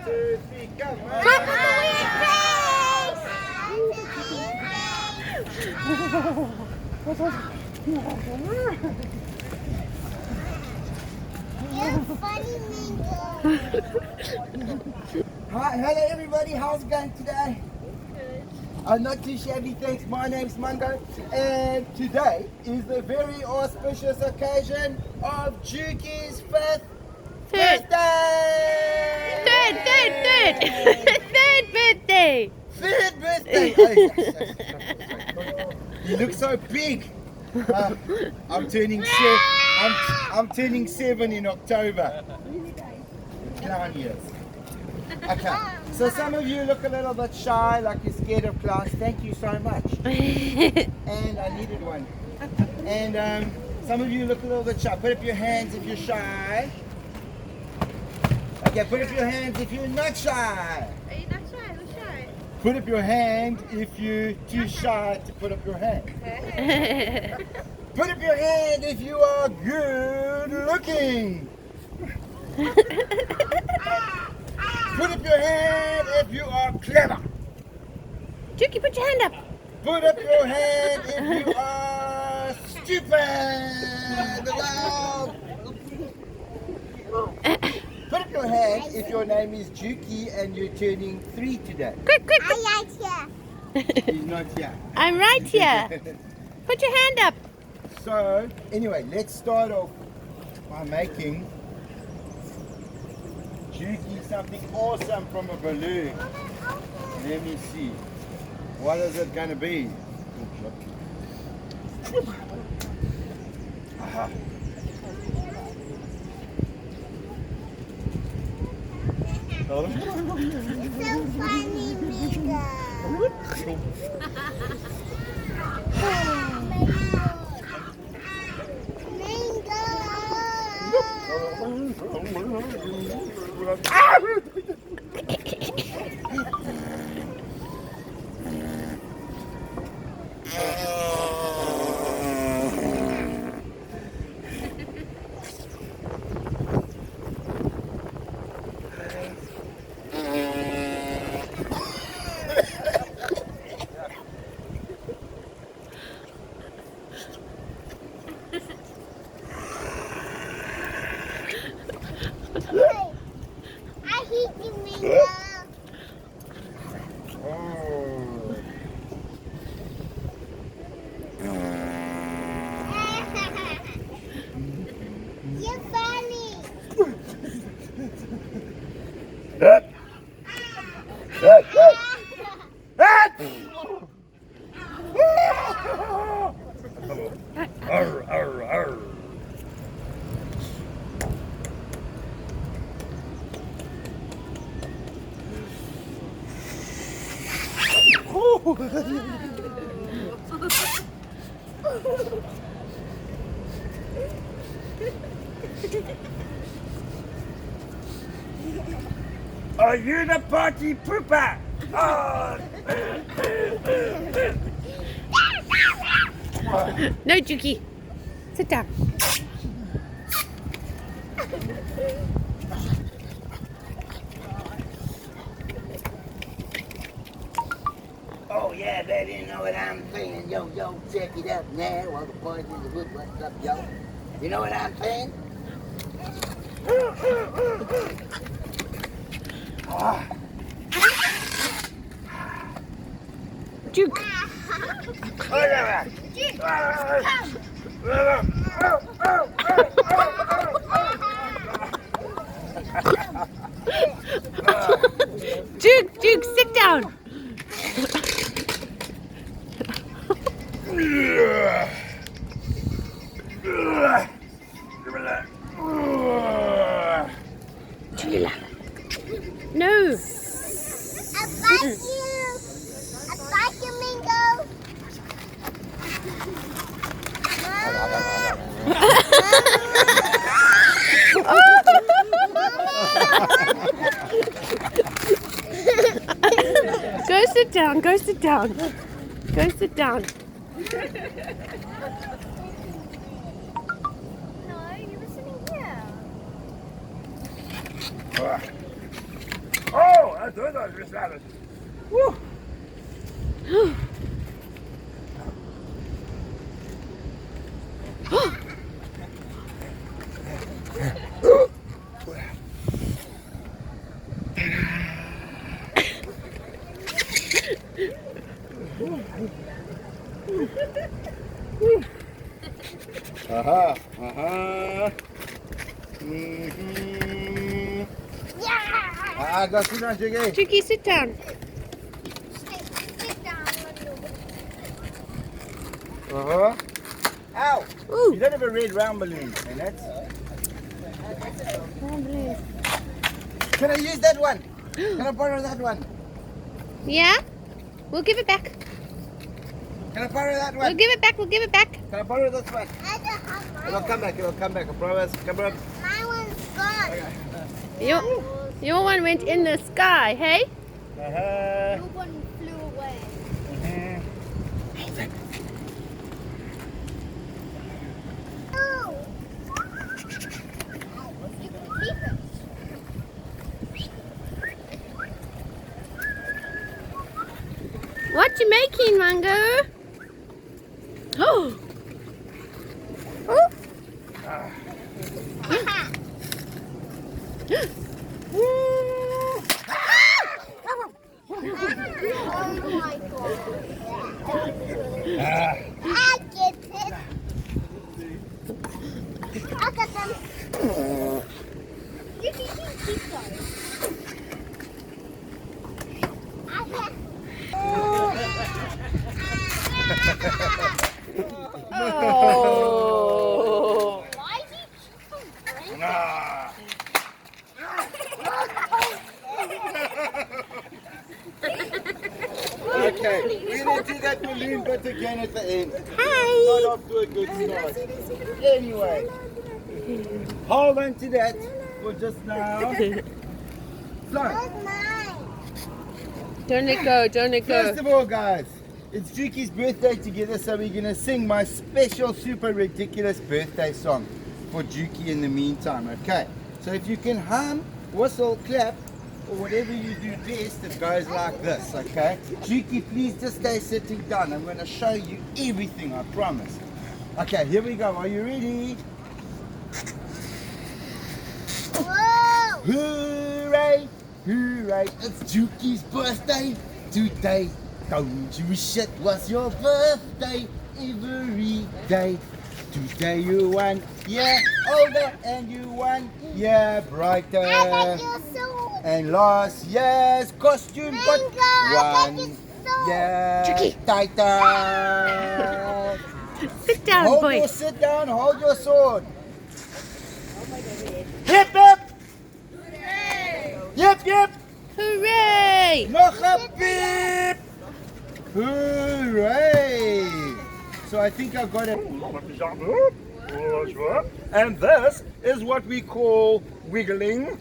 2, 3, go. Come with the weird face! You're funny, Mingo. Hi, hello everybody, how's it going today? Not too shabby, thanks. My name's Mungo, and today is the very auspicious occasion of Juki's 5th birthday! Third birthday! Third birthday! Oh, you look so big. I'm turning I'm turning 7 in October. Clown years. Okay, so some of you look a little bit shy, like you're scared of clowns. Thank you so much. And I needed one. And some of you look a little bit shy. Put up your hands if you're shy. Okay, put up your hands if you're not shy. Are you not shy? Who's shy? Put up your hand if you're too shy to put up your hand. Put up your hand if you are good looking. Put up your hand if you are clever. Juki, put your hand up. Put up your hand if you are stupid. Put up your hand if your name is Juki and you're turning 3 today. Quick. I'm right here. He's not here. I'm right here. Put your hand up. So, anyway, let's start off by making Juki something awesome from a balloon. Let me see. What is it going to be? Aha. It's so funny, Mingo. I hate you, Mingo. You're funny. Are you the party pooper? Oh. No, Juki. Sit down. Oh yeah, baby, you know what I'm saying? Yo, check it out now. While the boys in the hood, what's up, yo? You know what I'm saying? Juke. Juke, sit down. No. I like you, Mingo. Go sit down. Go sit down. Go sit down. No, you were sitting here. Woo. Aha, aha. Mm-hmm. Yeah. Go sit down, Jiggy. Tricky, sit down. Sit down, Uh-huh. Ow! Ooh. You don't have a red round balloon in it. Can I use that one? Can I borrow that one? Yeah? We'll give it back. Can I borrow that We'll one? give it back. We'll give it back. Can I borrow this one? I don't have mine. It'll come back, it'll come back. I promise. Come on. My one's gone. Your one went in the sky, hey? Uh-huh. Your one flew away. Oh. You can keep it. What you making, Mango? Oh. Oh. Oh my god. I get it. I got them. You can keep those. I got. Oh. Why is he so brave? Ah. Okay, we're going to do that balloon bit again at the end. Hi. Got off to a good start. Anyway, hold on to that for just now. So, Where's mine? Don't let go. Don't let first go. of all, guys, it's Juki's birthday together, so we're going to sing my special, super ridiculous birthday song for Juki in the meantime, okay? So if you can hum, whistle, clap, or whatever you do best, it goes like this, okay? Juki, please just stay sitting down. I'm going to show you everything, I promise. Okay, here we go. Are you ready? Whoa! Hooray! Hooray! It's Juki's birthday today. Don't you wish it was your birthday every day? Today you 1 year older and you 1 year brighter. I got your sword. And last year's costume got Mango, I got 1 your sword. year Juki. tighter. Sit down, Hold boy. your sit down, hold your sword. Hip hip! Yep yep! Hooray! Nog een piep! Hooray! So I think I've got it. And this is what we call wiggling.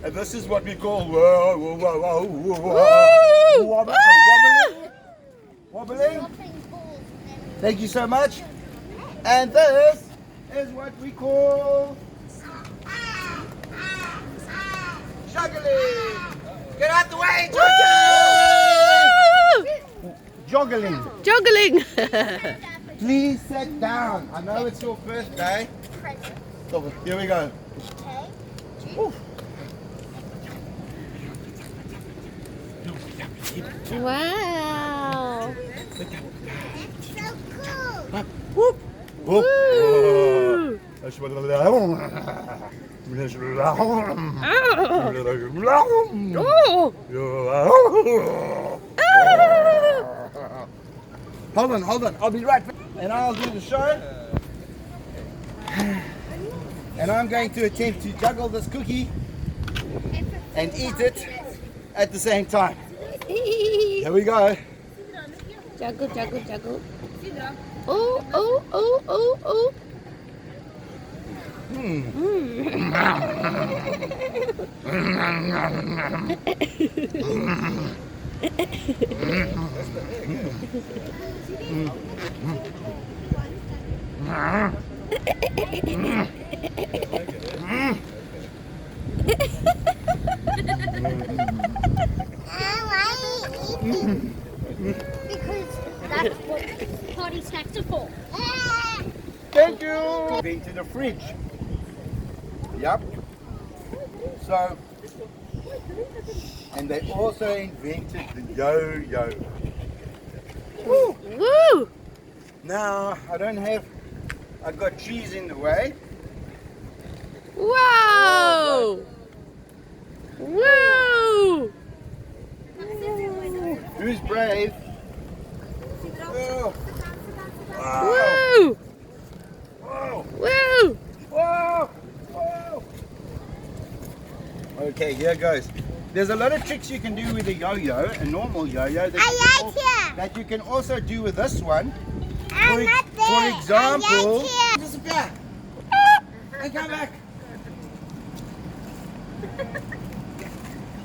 And this is what we call wobbling. Wobbling. Thank you so much. And this is what we call juggling. Get out the way, juggling. Juggling. Please sit down. I know it's your birthday. So, here we go. Oof. Wow. So cool. Whoop. Whoop. Woo. Oh. Hold on. I'll be right back. And I'll do the show. And I'm going to attempt to juggle this cookie and eat it at the same time. Here we go. Juggle, juggle, juggle. Oh, oh, oh, oh, oh. invented a fridge. Yep. So, and they also invented the yo-yo. Woo! Woo! Now, I've got trees in the way. Whoa! Woo! Who's brave? Oh. Wow. Woo! Whoa. Woo! Whoa. Whoa. Okay, here goes. There's a lot of tricks you can do with a yo-yo, a normal yo-yo, that you can also do with this one. For example, disappear. Hey, come back.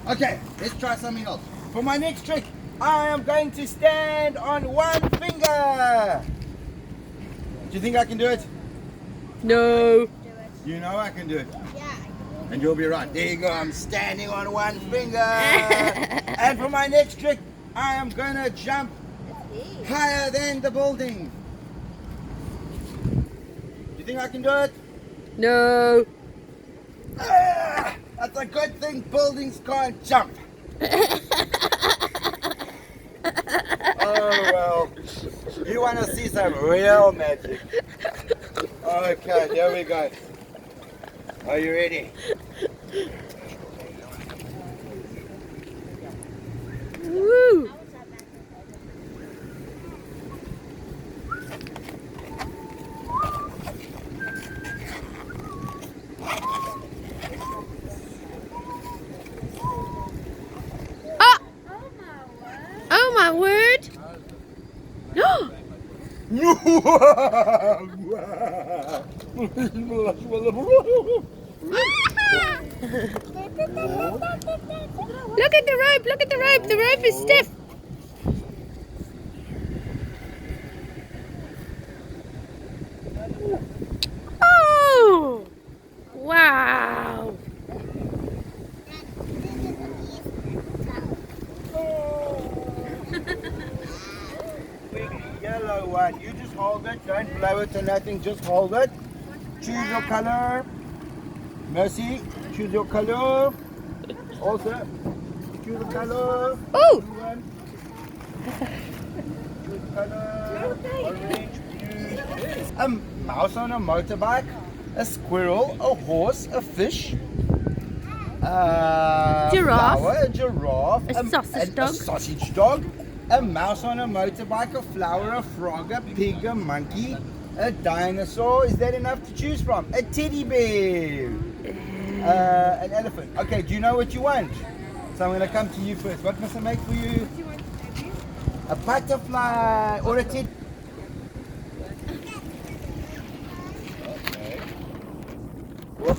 Okay, let's try something else. For my next trick, I am going to stand on one finger. Do you think I can do it? No. You know I can do it. Yeah. And you'll be right. There you go. I'm standing on one finger. And for my next trick, I am going to jump higher than the building. Do you think I can do it? No. Ah, that's a good thing buildings can't jump. Oh well. You want to see some real magic? Okay, here we go. Are you ready? Woo! Ah! Oh my word! No! Look at the rope! Look at the rope! The rope is stiff. Oh! Wow! Yellow one. You just hold it. Don't blow it or nothing. Just hold it. Choose your color. Mercy, choose your color. Also, choose the color. Oh! Blue one. Choose the color. Orange, blue. A mouse on a motorbike. A squirrel. A horse. A fish. A Giraffe. flower, a giraffe. A sausage dog. A sausage dog. A mouse on a motorbike, a flower, a frog, a pig, a monkey, a dinosaur. Is that enough to choose from? A teddy bear. An elephant. Okay, do you know what you want? So I'm going to come to you first. What must I make for you? A butterfly or a teddy. Okay. Whoop.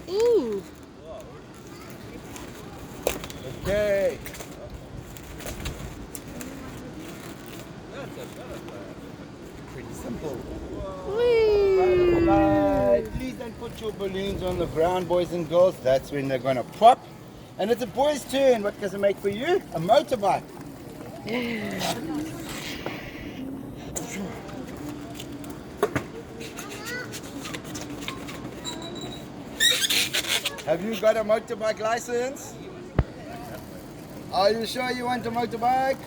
Ooh! Okay. Pretty simple. Whee! Butterfly. Please don't put your balloons on the ground, boys and girls. That's when they're going to pop. And it's a boy's turn. What does it make for you? A motorbike. Have you got a motorbike license? Are you sure you want a motorbike?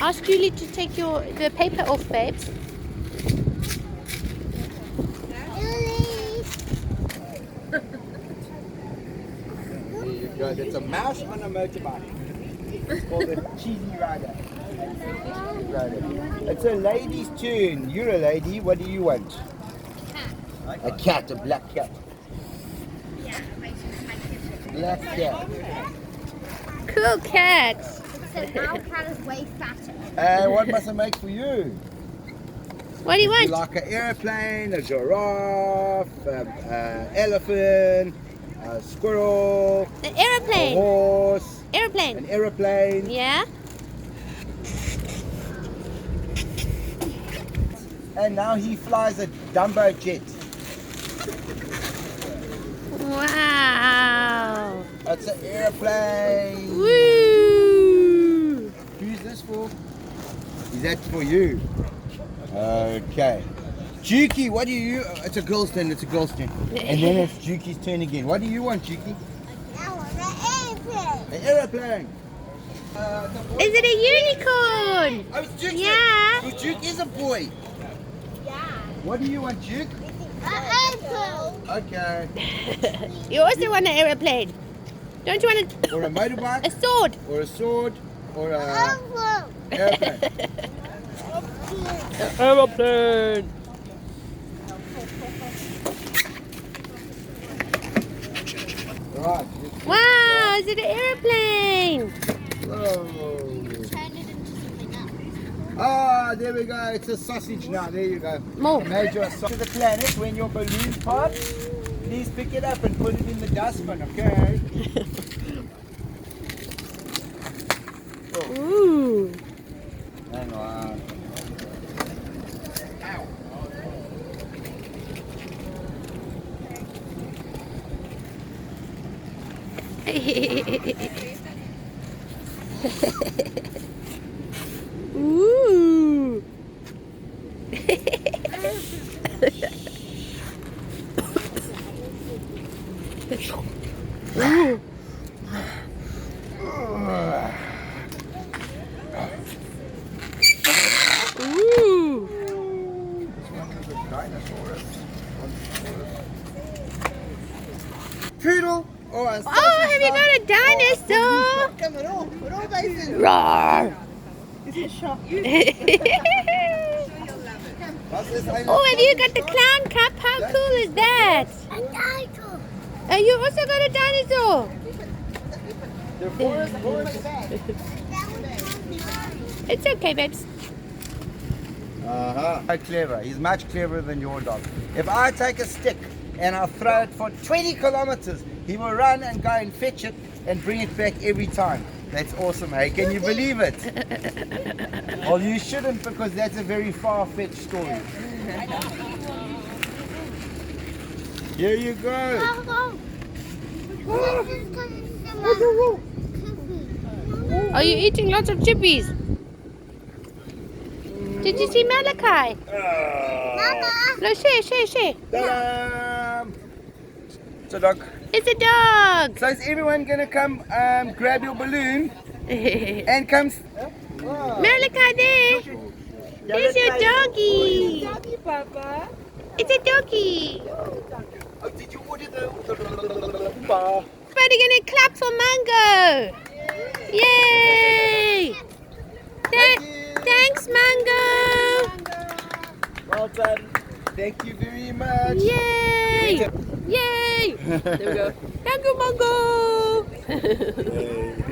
Ask Julie to take the paper off, babes. There you go. It's a mouse on a motorbike. It's called a cheesy rider. It's a lady's turn. You're a lady. What do you want? A cat, a black cat. Black cat. Cool cat. So our cat is way fatter. And what must I make for you? What do you You want? like an airplane, a giraffe, an elephant, a squirrel, An a aeroplane. horse, Aeroplane. an aeroplane. Yeah? And now he flies a Dumbo jet. It's an airplane. Woo! Who's this for? Is that for you? Okay. Juki, what do you... It's a girl's turn, it's a girl's turn. And then it's Juki's turn again. What do you want, Juki? I want an airplane. An aeroplane. Is it a unicorn? Oh, it's Juki. Yeah. Oh, Juke is a boy. Yeah. What do you want, Juke? An airplane. Okay. You also want an aeroplane. Don't you want Or a motorbike? a sword? Or a sword? Or a Airplane. airplane? Aeroplane. Right. Wow, is it an airplane? Whoa. Turn it into something else. Ah, there we go. It's a sausage now. There you go. More. Major sausage. To the planet, when your balloon pops, please pick it up and put it in the dustbin, okay? Ooh. Hang on. Ow. Ooh. Ooh. Ooh. Poodle or a sausage? Oh, have you got a dinosaur? Roar. What's this? Oh, have you got the clown cup? How cool is that? A dinosaur. And you also got a dinosaur. The forest. That was mine. It's okay, babes. So clever. He's much cleverer than your dog. If I take a stick and I throw it for 20 kilometers, he will run and go and fetch it and bring it back every time. That's awesome, hey? Can you believe it? Well, you shouldn't, because that's a very far-fetched story. Here you go. Are you eating lots of chippies? Did you see Malachi? Mama. No, share. Ta-da! It's a dog. It's a dog. So is everyone gonna come grab your balloon and come? Malachi there. There's your doggy. Doggy, Papa. It's a doggy. Oh, did you order the? Everybody gonna clap for Mango. Yay! Thanks, Mango. Well done. Thank you very much. Yay! Yay! There we go. Thank you, Mango. Yay.